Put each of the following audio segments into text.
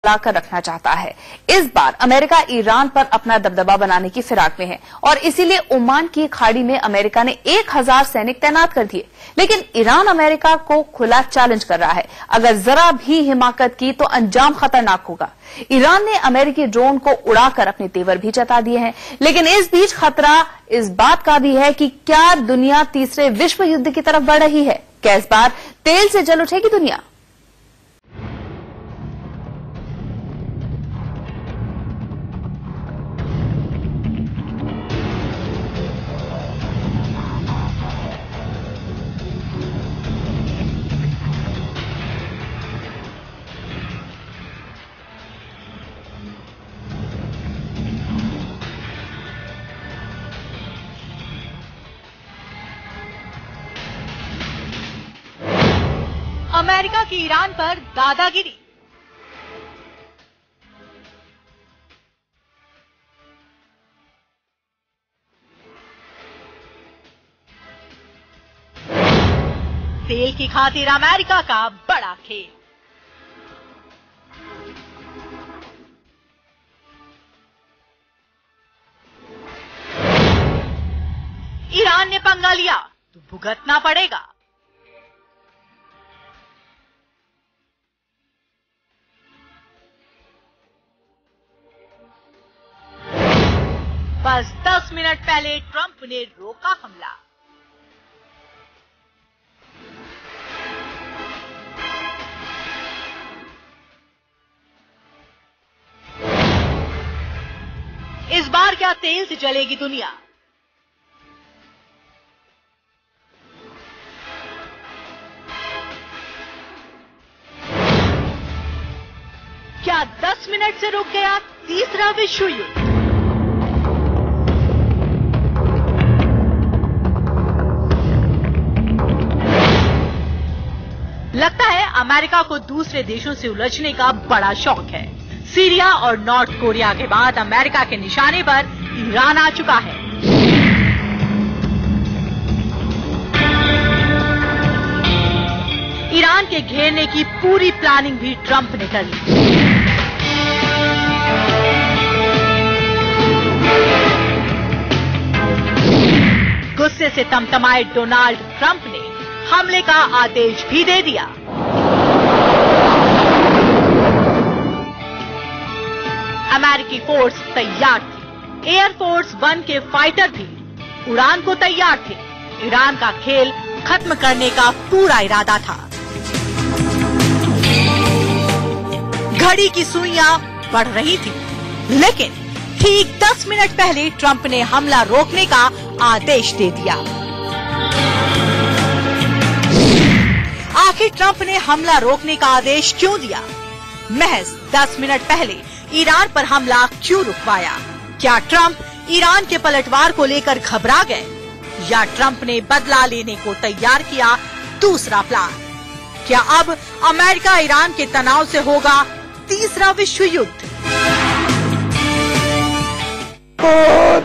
लाकर रखना चाहता है। इस बार अमेरिका ईरान पर अपना दबदबा बनाने की फिराक में है और इसीलिए ओमान की खाड़ी में अमेरिका ने 1000 सैनिक तैनात कर दिए। लेकिन ईरान अमेरिका को खुला चैलेंज कर रहा है, अगर जरा भी हिमाकत की तो अंजाम खतरनाक होगा। ईरान ने अमेरिकी ड्रोन को उड़ाकर अपने तेवर भी जता दिए हैं, लेकिन इस बीच खतरा इस बात का भी है कि क्या दुनिया तीसरे विश्व युद्ध की तरफ बढ़ रही है? क्या इस बार तेल से जल उठेगी दुनिया? अमेरिका की ईरान पर दादागिरी। तेल की खातिर अमेरिका का बड़ा खेल। ईरान ने पंगा लिया तो भुगतना पड़ेगा। बस 10 मिनट पहले ट्रंप ने रोका हमला। इस बार क्या तेल से जलेगी दुनिया? क्या 10 मिनट से रुक गया तीसरा विश्व युद्ध? लगता है अमेरिका को दूसरे देशों से उलझने का बड़ा शौक है। सीरिया और नॉर्थ कोरिया के बाद अमेरिका के निशाने पर ईरान आ चुका है। ईरान के घेरने की पूरी प्लानिंग भी ट्रंप ने कर ली। गुस्से से तमतमाए डोनाल्ड ट्रंप ने हमले का आदेश भी दे दिया। अमेरिकी फोर्स तैयार थी। एयरफोर्स 1 के फाइटर भी उड़ान को तैयार थे। ईरान का खेल खत्म करने का पूरा इरादा था। घड़ी की सुइयां बढ़ रही थी, लेकिन ठीक 10 मिनट पहले ट्रंप ने हमला रोकने का आदेश दे दिया। आखिर ट्रंप ने हमला रोकने का आदेश क्यों दिया? महज 10 मिनट पहले ईरान पर हमला क्यों रुकवाया? क्या ट्रंप ईरान के पलटवार को लेकर घबरा गए, या ट्रंप ने बदला लेने को तैयार किया दूसरा प्लान? क्या अब अमेरिका ईरान के तनाव से होगा तीसरा विश्व युद्ध?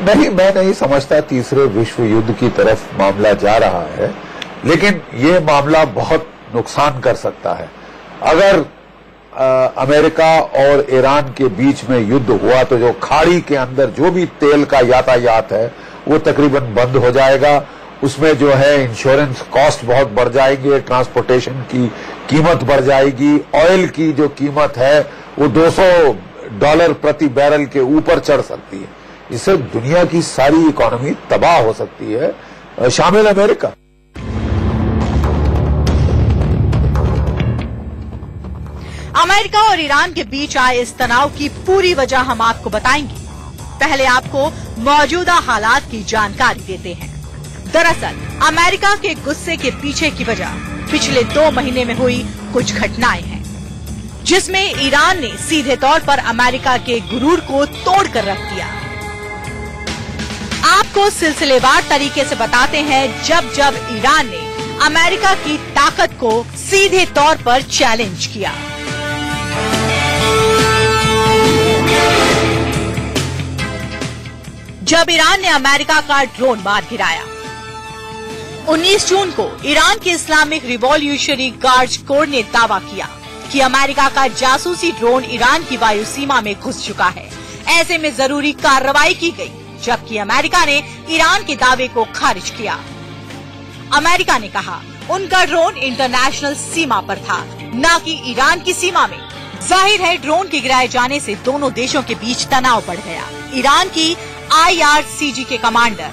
नहीं, मैं नहीं समझता तीसरे विश्व युद्ध की तरफ मामला जा रहा है, लेकिन ये मामला बहुत नुकसान कर सकता है। अगर अमेरिका और ईरान के बीच में युद्ध हुआ तो जो खाड़ी के अंदर जो भी तेल का यातायात है वो तकरीबन बंद हो जाएगा। उसमें जो है इंश्योरेंस कॉस्ट बहुत बढ़ जाएगी, ट्रांसपोर्टेशन की कीमत बढ़ जाएगी, ऑयल की जो कीमत है वो $200 प्रति बैरल के ऊपर चढ़ सकती है। इससे दुनिया की सारी इकोनॉमी तबाह हो सकती है, शामिल अमेरिका। अमेरिका और ईरान के बीच आए इस तनाव की पूरी वजह हम आपको बताएंगे। पहले आपको मौजूदा हालात की जानकारी देते हैं। दरअसल अमेरिका के गुस्से के पीछे की वजह पिछले 2 महीने में हुई कुछ घटनाएं हैं, जिसमें ईरान ने सीधे तौर पर अमेरिका के गुरूर को तोड़ कर रख दिया। आपको सिलसिलेवार तरीके से बताते हैं जब जब ईरान ने अमेरिका की ताकत को सीधे तौर पर चैलेंज किया। जब ईरान ने अमेरिका का ड्रोन मार गिराया। 19 जून को ईरान के इस्लामिक रिवॉल्यूशनरी गार्ड कोर ने दावा किया कि अमेरिका का जासूसी ड्रोन ईरान की वायु सीमा में घुस चुका है। ऐसे में जरूरी कार्रवाई की गई, जबकि अमेरिका ने ईरान के दावे को खारिज किया। अमेरिका ने कहा उनका ड्रोन इंटरनेशनल सीमा पर था, न कि ईरान की सीमा में। जाहिर है ड्रोन के गिराए जाने से दोनों देशों के बीच तनाव बढ़ गया। ईरान की IRCG के कमांडर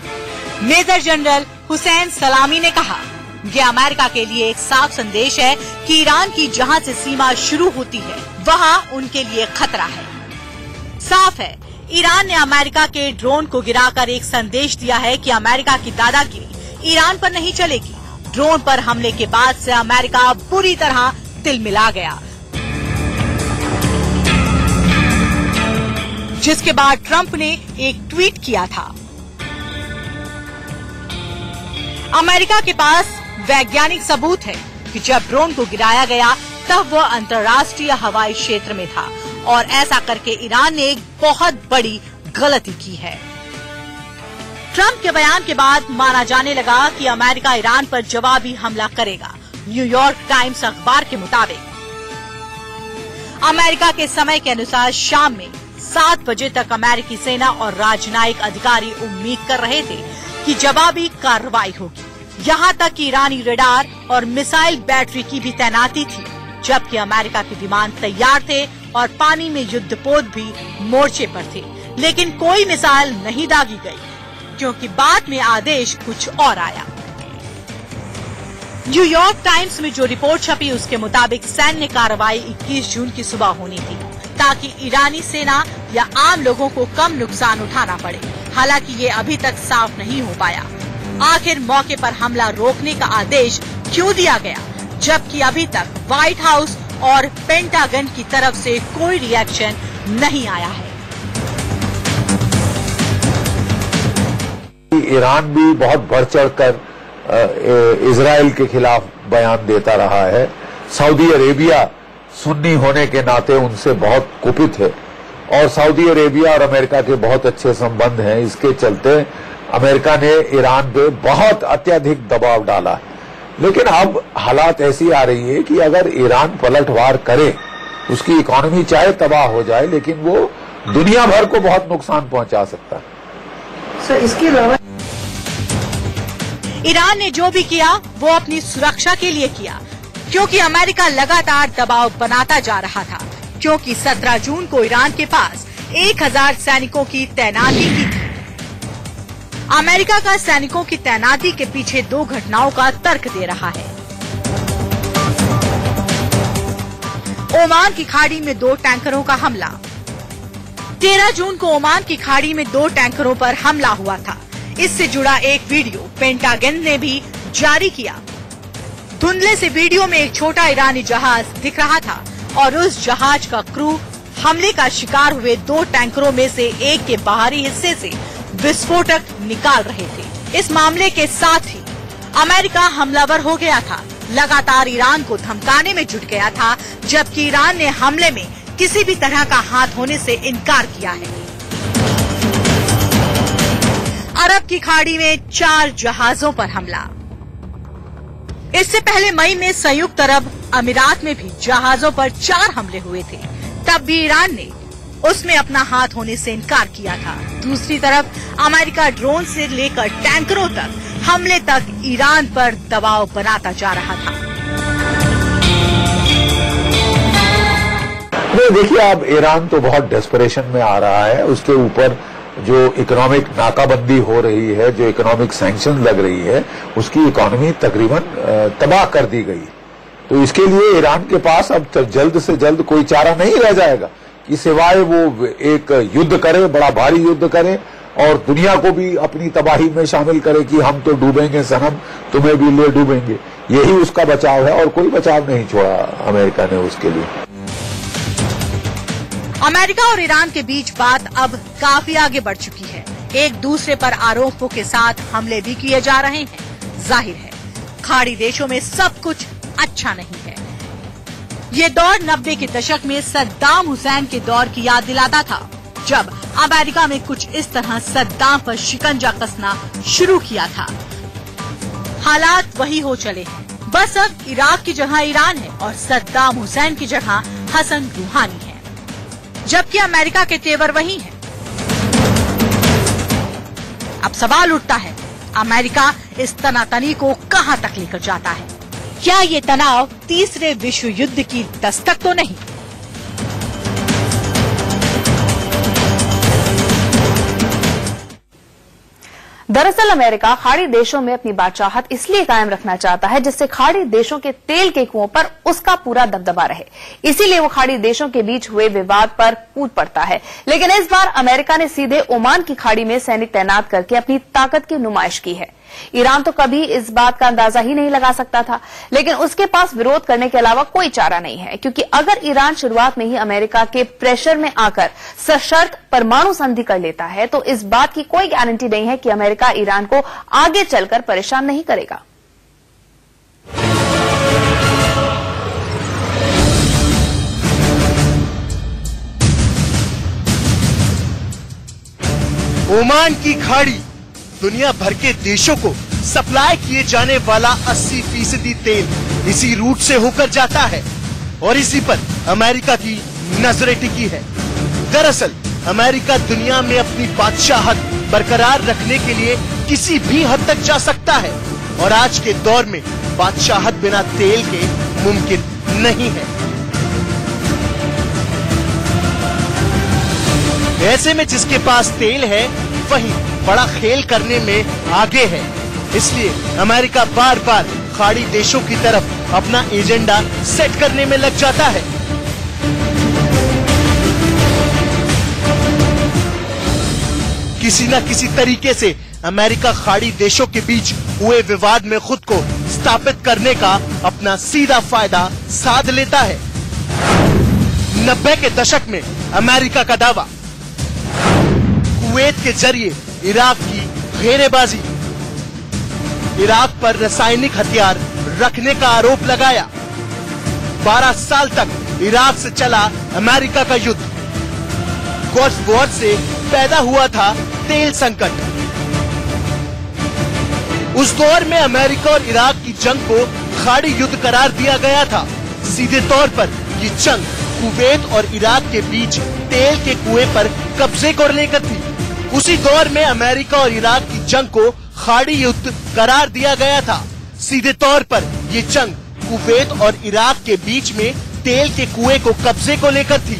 मेजर जनरल हुसैन सलामी ने कहा, यह अमेरिका के लिए एक साफ संदेश है कि ईरान की जहां से सीमा शुरू होती है वहां उनके लिए खतरा है। साफ है ईरान ने अमेरिका के ड्रोन को गिराकर एक संदेश दिया है कि अमेरिका की दादागिरी ईरान पर नहीं चलेगी। ड्रोन पर हमले के बाद से अमेरिका बुरी तरह तिलमिला गया, जिसके बाद ट्रंप ने एक ट्वीट किया था। अमेरिका के पास वैज्ञानिक सबूत है कि जब ड्रोन को गिराया गया तब वह अंतर्राष्ट्रीय हवाई क्षेत्र में था और ऐसा करके ईरान ने एक बहुत बड़ी गलती की है। ट्रंप के बयान के बाद माना जाने लगा कि अमेरिका ईरान पर जवाबी हमला करेगा। न्यूयॉर्क टाइम्स अखबार के मुताबिक अमेरिका के समय के अनुसार शाम में 7 बजे तक अमेरिकी सेना और राजनयिक अधिकारी उम्मीद कर रहे थे कि जवाबी कार्रवाई होगी। यहाँ तक कि ईरानी रडार और मिसाइल बैटरी की भी तैनाती थी, जबकि अमेरिका के विमान तैयार थे और पानी में युद्धपोत भी मोर्चे पर थे। लेकिन कोई मिसाइल नहीं दागी गई, क्योंकि बाद में आदेश कुछ और आया। न्यूयॉर्क टाइम्स में जो रिपोर्ट छपी उसके मुताबिक सैन्य कार्रवाई 21 जून की सुबह होनी थी, ताकि ईरानी सेना या आम लोगों को कम नुकसान उठाना पड़े। हालांकि ये अभी तक साफ नहीं हो पाया आखिर मौके पर हमला रोकने का आदेश क्यों दिया गया, जबकि अभी तक व्हाइट हाउस और पेंटागन की तरफ से कोई रिएक्शन नहीं आया है। ईरान भी बहुत बढ़ चढ़कर इजराइल के खिलाफ बयान देता रहा है। सऊदी अरेबिया सुन्नी होने के नाते उनसे बहुत कुपित है और सऊदी अरेबिया और अमेरिका के बहुत अच्छे संबंध हैं। इसके चलते अमेरिका ने ईरान पे बहुत अत्यधिक दबाव डाला है। लेकिन अब हालात ऐसी आ रही है कि अगर ईरान पलटवार करे, उसकी इकोनॉमी चाहे तबाह हो जाए, लेकिन वो दुनिया भर को बहुत नुकसान पहुंचा सकता है। सर, इसके अलावा ईरान ने जो भी किया वो अपनी सुरक्षा के लिए किया, क्योंकि अमेरिका लगातार दबाव बनाता जा रहा था। क्योंकि 17 जून को ईरान के पास 1000 सैनिकों की तैनाती की थी। अमेरिका का सैनिकों की तैनाती के पीछे 2 घटनाओं का तर्क दे रहा है। ओमान की खाड़ी में 2 टैंकरों का हमला। 13 जून को ओमान की खाड़ी में 2 टैंकरों पर हमला हुआ था। इससे जुड़ा एक वीडियो पेंटागन ने भी जारी किया। धुंधले से वीडियो में एक छोटा ईरानी जहाज दिख रहा था और उस जहाज का क्रू हमले का शिकार हुए 2 टैंकरों में से एक के बाहरी हिस्से से विस्फोटक निकाल रहे थे। इस मामले के साथ ही अमेरिका हमलावर हो गया था, लगातार ईरान को धमकाने में जुट गया था, जबकि ईरान ने हमले में किसी भी तरह का हाथ होने से इनकार किया है। अरब की खाड़ी में 4 जहाजों पर हमला। इससे पहले मई में संयुक्त अरब अमीरात में भी जहाजों पर 4 हमले हुए थे। तब भी ईरान ने उसमें अपना हाथ होने से इनकार किया था। दूसरी तरफ अमेरिका ड्रोन से लेकर टैंकरों तक हमले तक ईरान पर दबाव बनाता जा रहा था। देखिए, अब ईरान तो बहुत डेस्परेशन में आ रहा है। उसके ऊपर जो इकोनॉमिक नाकाबंदी हो रही है, जो इकोनॉमिक सैंक्शन लग रही है, उसकी इकोनॉमी तकरीबन तबाह कर दी गई। तो इसके लिए ईरान के पास अब जल्द से जल्द कोई चारा नहीं रह जाएगा कि सिवाय वो एक युद्ध करे, बड़ा भारी युद्ध करे और दुनिया को भी अपनी तबाही में शामिल करे कि हम तो डूबेंगे सनम, तुम्हें भी ले डूबेंगे। यही उसका बचाव है और कोई बचाव नहीं छोड़ा अमेरिका ने उसके लिए। अमेरिका और ईरान के बीच बात अब काफी आगे बढ़ चुकी है। एक दूसरे पर आरोपों के साथ हमले भी किए जा रहे हैं। जाहिर है खाड़ी देशों में सब कुछ अच्छा नहीं है। ये दौर 90 के दशक में सद्दाम हुसैन के दौर की याद दिलाता था, जब अमेरिका में कुछ इस तरह सद्दाम पर शिकंजा कसना शुरू किया था। हालात वही हो चले हैं। बस अब इराक की जगह ईरान है और सद्दाम हुसैन की जगह हसन रूहानी है, जबकि अमेरिका के तेवर वही हैं। अब सवाल उठता है, अमेरिका इस तनातनी को कहां तक लेकर जाता है? क्या ये तनाव तीसरे विश्व युद्ध की दस्तक तो नहीं? दरअसल अमेरिका खाड़ी देशों में अपनी बादशाहत इसलिए कायम रखना चाहता है जिससे खाड़ी देशों के तेल के कुओं पर उसका पूरा दबदबा रहे। इसीलिए वो खाड़ी देशों के बीच हुए विवाद पर कूद पड़ता है। लेकिन इस बार अमेरिका ने सीधे ओमान की खाड़ी में सैनिक तैनात करके अपनी ताकत की नुमाइश की है। ईरान तो कभी इस बात का अंदाजा ही नहीं लगा सकता था, लेकिन उसके पास विरोध करने के अलावा कोई चारा नहीं है, क्योंकि अगर ईरान शुरुआत में ही अमेरिका के प्रेशर में आकर सशर्त परमाणु संधि कर लेता है तो इस बात की कोई गारंटी नहीं है कि अमेरिका ईरान को आगे चलकर परेशान नहीं करेगा। ओमान की खाड़ी दुनिया भर के देशों को सप्लाई किए जाने वाला 80% तेल इसी रूट से होकर जाता है और इसी पर अमेरिका की नजरें टिकी है। दरअसल अमेरिका दुनिया में अपनी बादशाहत बरकरार रखने के लिए किसी भी हद तक जा सकता है और आज के दौर में बादशाहत बिना तेल के मुमकिन नहीं है। ऐसे में जिसके पास तेल है वही बड़ा खेल करने में आगे है। इसलिए अमेरिका बार बार खाड़ी देशों की तरफ अपना एजेंडा सेट करने में लग जाता है। किसी न किसी तरीके से अमेरिका खाड़ी देशों के बीच हुए विवाद में खुद को स्थापित करने का अपना सीधा फायदा साध लेता है। 90 के दशक में अमेरिका का दावा, कुवैत के जरिए इराक की घेरेबाजी, इराक पर रासायनिक हथियार रखने का आरोप लगाया। 12 साल तक इराक से चला अमेरिका का युद्ध। गल्फ वॉर से पैदा हुआ था तेल संकट। उस दौर में अमेरिका और इराक की जंग को खाड़ी युद्ध करार दिया गया था। सीधे तौर पर ये जंग कुवैत और इराक के बीच तेल के कुएं पर कब्जे को लेकर थी। उसी दौर में अमेरिका और इराक की जंग को खाड़ी युद्ध करार दिया गया था। सीधे तौर पर ये जंग कुवैत और इराक के बीच में तेल के कुएं को कब्जे को लेकर थी,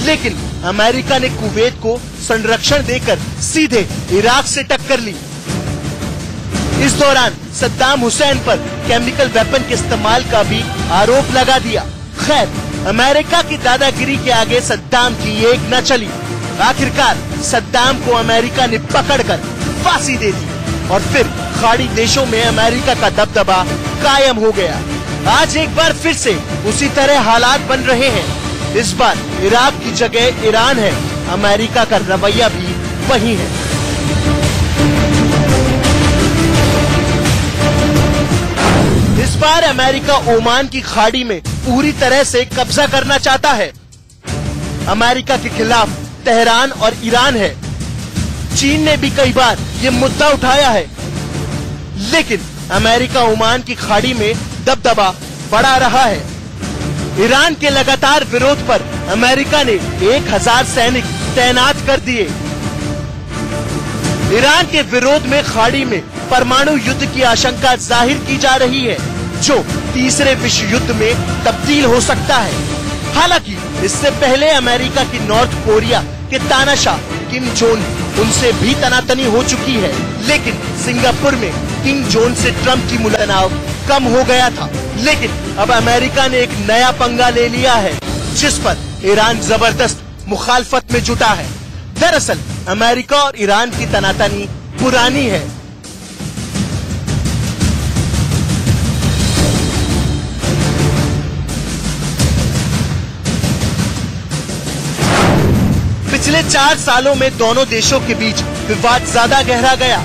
लेकिन अमेरिका ने कुवैत को संरक्षण देकर सीधे इराक से टक्कर ली। इस दौरान सद्दाम हुसैन पर केमिकल वेपन के इस्तेमाल का भी आरोप लगा दिया। खैर, अमेरिका की दादागिरी के आगे सद्दाम की एक न चली। आखिरकार सद्दाम को अमेरिका ने पकड़कर फांसी दे दी और फिर खाड़ी देशों में अमेरिका का दबदबा कायम हो गया। आज एक बार फिर से उसी तरह हालात बन रहे हैं। इस बार इराक की जगह ईरान है। अमेरिका का रवैया भी वही है। इस बार अमेरिका ओमान की खाड़ी में पूरी तरह से कब्जा करना चाहता है। अमेरिका के खिलाफ तेहरान और ईरान है। चीन ने भी कई बार ये मुद्दा उठाया है, लेकिन अमेरिका ओमान की खाड़ी में दबदबा बढ़ा रहा है। ईरान के लगातार विरोध पर अमेरिका ने 1000 सैनिक तैनात कर दिए। ईरान के विरोध में खाड़ी में परमाणु युद्ध की आशंका जाहिर की जा रही है, जो तीसरे विश्व युद्ध में तब्दील हो सकता है। हालांकि इससे पहले अमेरिका की नॉर्थ कोरिया के तानाशाह किम जोंग उनसे भी तनातनी हो चुकी है, लेकिन सिंगापुर में किम जोंग से ट्रंप की मुलाकात कम हो गया था। लेकिन अब अमेरिका ने एक नया पंगा ले लिया है, जिस पर ईरान जबरदस्त मुखालफत में जुटा है। दरअसल अमेरिका और ईरान की तनातनी पुरानी है। पिछले 4 सालों में दोनों देशों के बीच विवाद ज्यादा गहरा गया।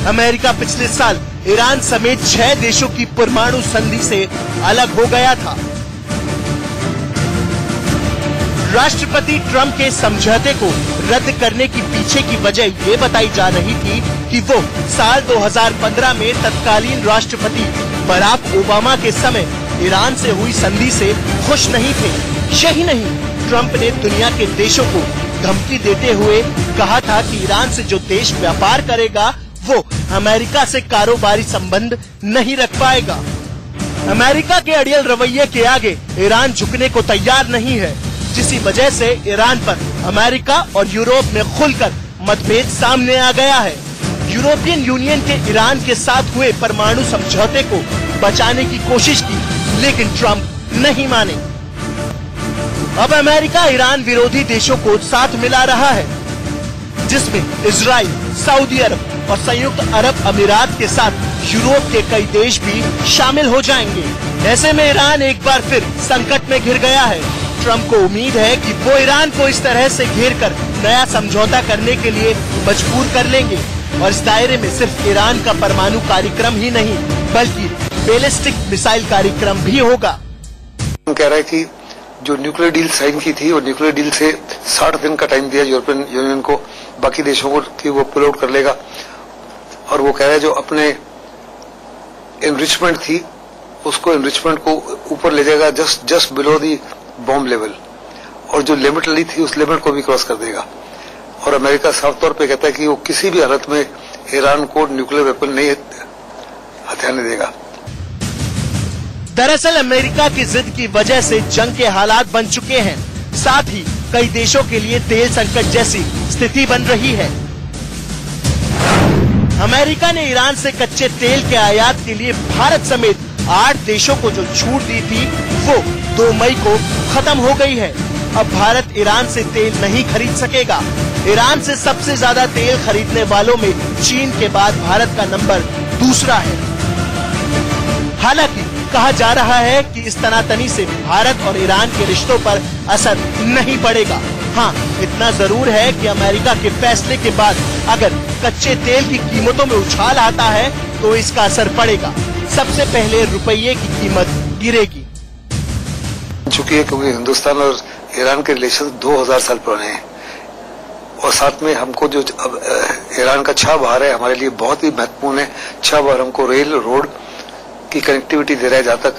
अमेरिका पिछले साल ईरान समेत 6 देशों की परमाणु संधि से अलग हो गया था। राष्ट्रपति ट्रंप के समझौते को रद्द करने की पीछे की वजह ये बताई जा रही थी कि वो साल 2015 में तत्कालीन राष्ट्रपति बराक ओबामा के समय ईरान से हुई संधि से खुश नहीं थे। यही नहीं, ट्रंप ने दुनिया के देशों को धमकी देते हुए कहा था कि ईरान से जो देश व्यापार करेगा वो अमेरिका से कारोबारी संबंध नहीं रख पाएगा। अमेरिका के अड़ियल रवैये के आगे ईरान झुकने को तैयार नहीं है, जिसी वजह से ईरान पर अमेरिका और यूरोप में खुलकर मतभेद सामने आ गया है। यूरोपियन यूनियन के ईरान के साथ हुए परमाणु समझौते को बचाने की कोशिश की, लेकिन ट्रंप नहीं माने। अब अमेरिका ईरान विरोधी देशों को साथ मिला रहा है, जिसमें इजराइल, सऊदी अरब और संयुक्त अरब अमीरात के साथ यूरोप के कई देश भी शामिल हो जाएंगे। ऐसे में ईरान एक बार फिर संकट में घिर गया है। ट्रंप को उम्मीद है कि वो ईरान को इस तरह से घेरकर नया समझौता करने के लिए मजबूर कर लेंगे और इस दायरे में सिर्फ ईरान का परमाणु कार्यक्रम ही नहीं बल्कि बैलिस्टिक मिसाइल कार्यक्रम भी होगा। हम कह रहे हैं कि जो न्यूक्लियर डील साइन की थी और न्यूक्लियर डील से 60 दिन का टाइम दिया यूरोपियन यूनियन को, बाकी देशों को कि वो पुल आउट कर लेगा, और वो कह रहे हैं जो अपने एनरिचमेंट थी उसको एनरिचमेंट को ऊपर ले जाएगा just below the bomb level, और जो लिमिट ली थी उस लिमिट को भी क्रॉस कर देगा। और अमेरिका साफ तौर पे कहता है कि वो किसी भी हालत में ईरान को न्यूक्लियर वेपन नहीं हथियाने देगा। दरअसल अमेरिका की जिद की वजह से जंग के हालात बन चुके हैं, साथ ही कई देशों के लिए तेल संकट जैसी स्थिति बन रही है। अमेरिका ने ईरान से कच्चे तेल के आयात के लिए भारत समेत 8 देशों को जो छूट दी थी वो 2 मई को खत्म हो गई है। अब भारत ईरान से तेल नहीं खरीद सकेगा। ईरान से सबसे ज्यादा तेल खरीदने वालों में चीन के बाद भारत का नंबर दूसरा है। हालांकि कहा जा रहा है कि इस तनातनी से भारत और ईरान के रिश्तों पर असर नहीं पड़ेगा। हाँ, इतना जरूर है कि अमेरिका के फैसले के बाद अगर कच्चे तेल की कीमतों में उछाल आता है तो इसका असर पड़ेगा। सबसे पहले रुपये की कीमत गिरेगी। चूंकि क्योंकि हिंदुस्तान और ईरान के रिलेशन 2000 साल पुराने हैं, और साथ में हमको जो ईरान का छाबहार है हमारे लिए बहुत ही महत्वपूर्ण है। छाबहार हमको रेल रोड की कनेक्टिविटी दे रहा है, जहाँ तक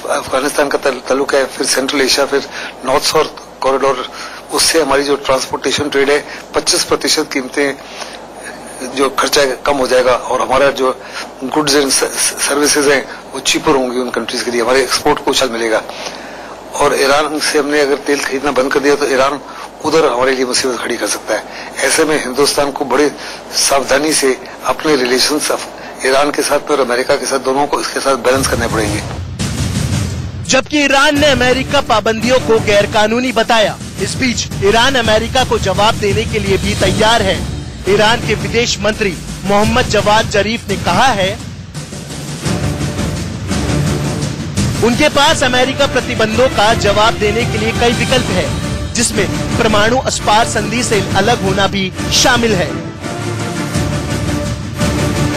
अफगानिस्तान का ताल्लुक है, फिर सेंट्रल एशिया, फिर नॉर्थ साउथ कॉरिडोर, उससे हमारी जो ट्रांसपोर्टेशन ट्रेड है 25% कीमतें जो खर्चा कम हो जाएगा, और हमारा जो गुड्स एंड सर्विसेज हैं वो चीपर होंगी उन कंट्रीज के लिए, हमारे एक्सपोर्ट को उछाल मिलेगा। और ईरान से हमने अगर तेल खरीदना बंद कर दिया तो ईरान उधर हमारे लिए मुसीबत खड़ी कर सकता है। ऐसे में हिंदुस्तान को बड़े सावधानी से अपने रिलेशंस ईरान के साथ और अमेरिका के साथ दोनों को इसके साथ बैलेंस करने पड़ेंगे। जबकि ईरान ने अमेरिका पाबंदियों को गैरकानूनी बताया, इस बीच ईरान अमेरिका को जवाब देने के लिए भी तैयार है। ईरान के विदेश मंत्री मोहम्मद जवाद जरीफ ने कहा है उनके पास अमेरिका प्रतिबंधों का जवाब देने के लिए कई विकल्प है, जिसमें परमाणु अस्पार संधि से अलग होना भी शामिल है।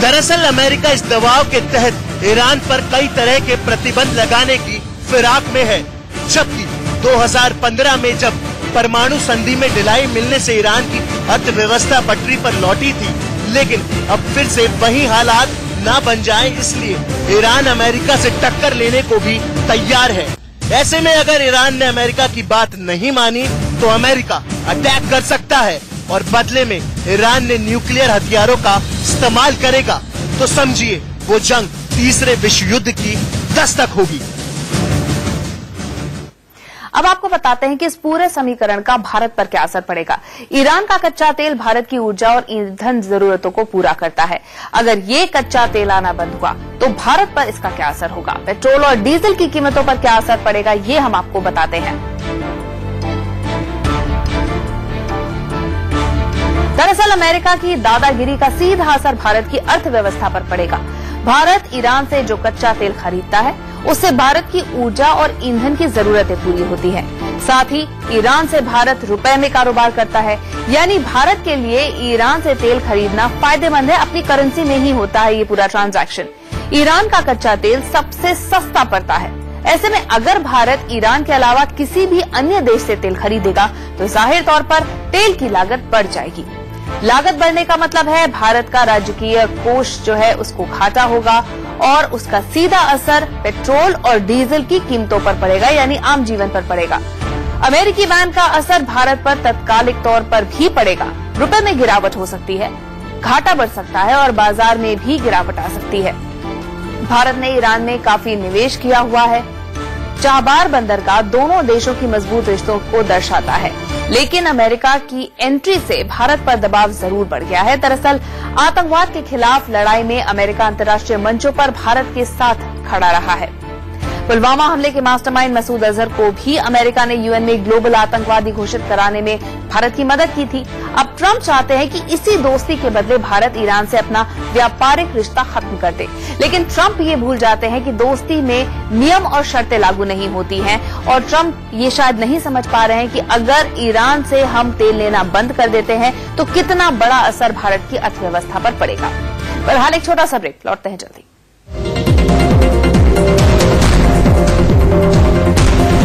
दरअसल अमेरिका इस दबाव के तहत ईरान पर कई तरह के प्रतिबंध लगाने की फिराक में है, जबकि 2015 में जब परमाणु संधि में ढिलाई मिलने से ईरान की अर्थव्यवस्था पटरी पर लौटी थी, लेकिन अब फिर से वही हालात ना बन जाए, इसलिए ईरान अमेरिका से टक्कर लेने को भी तैयार है। ऐसे में अगर ईरान ने अमेरिका की बात नहीं मानी तो अमेरिका अटैक कर सकता है, और बदले में ईरान ने न्यूक्लियर हथियारों का इस्तेमाल करेगा तो समझिए वो जंग तीसरे विश्व युद्ध की दस्तक होगी। अब आपको बताते हैं कि इस पूरे समीकरण का भारत पर क्या असर पड़ेगा। ईरान का कच्चा तेल भारत की ऊर्जा और ईंधन जरूरतों को पूरा करता है। अगर ये कच्चा तेल आना बंद हुआ तो भारत पर इसका क्या असर होगा, पेट्रोल और डीजल की कीमतों पर क्या असर पड़ेगा, ये हम आपको बताते हैं। दरअसल अमेरिका की दादागिरी का सीधा असर भारत की अर्थव्यवस्था पर पड़ेगा। भारत ईरान से जो कच्चा तेल खरीदता है उससे भारत की ऊर्जा और ईंधन की जरूरतें पूरी होती हैं। साथ ही ईरान से भारत रुपए में कारोबार करता है, यानी भारत के लिए ईरान से तेल खरीदना फायदेमंद है। अपनी करेंसी में ही होता है ये पूरा ट्रांजैक्शन। ईरान का कच्चा तेल सबसे सस्ता पड़ता है, ऐसे में अगर भारत ईरान के अलावा किसी भी अन्य देश से तेल खरीदेगा तो जाहिर तौर पर तेल की लागत बढ़ जाएगी। लागत बढ़ने का मतलब है भारत का राजकीय कोष जो है उसको घाटा होगा और उसका सीधा असर पेट्रोल और डीजल की कीमतों पर पड़ेगा, यानी आम जीवन पर पड़ेगा। अमेरिकी बैन का असर भारत पर तत्कालिक तौर पर भी पड़ेगा। रुपए में गिरावट हो सकती है, घाटा बढ़ सकता है और बाजार में भी गिरावट आ सकती है। भारत ने ईरान में काफी निवेश किया हुआ है। चाबार बंदरगाह दोनों देशों की मजबूत रिश्तों को दर्शाता है, लेकिन अमेरिका की एंट्री से भारत पर दबाव जरूर बढ़ गया है। दरअसल आतंकवाद के खिलाफ लड़ाई में अमेरिका अंतर्राष्ट्रीय मंचों पर भारत के साथ खड़ा रहा है। पुलवामा हमले के मास्टरमाइंड मसूद अजहर को भी अमेरिका ने यूएन में ग्लोबल आतंकवादी घोषित कराने में भारत की मदद की थी। अब ट्रंप चाहते हैं कि इसी दोस्ती के बदले भारत ईरान से अपना व्यापारिक रिश्ता खत्म कर दे, लेकिन ट्रंप ये भूल जाते हैं कि दोस्ती में नियम और शर्तें लागू नहीं होती हैं और ट्रंप ये शायद नहीं समझ पा रहे हैं कि अगर ईरान से हम तेल लेना बंद कर देते हैं तो कितना बड़ा असर भारत की अर्थव्यवस्था पर पड़ेगा। फिलहाल एक छोटा सा ब्रेक, लौटते हैं जल्दी।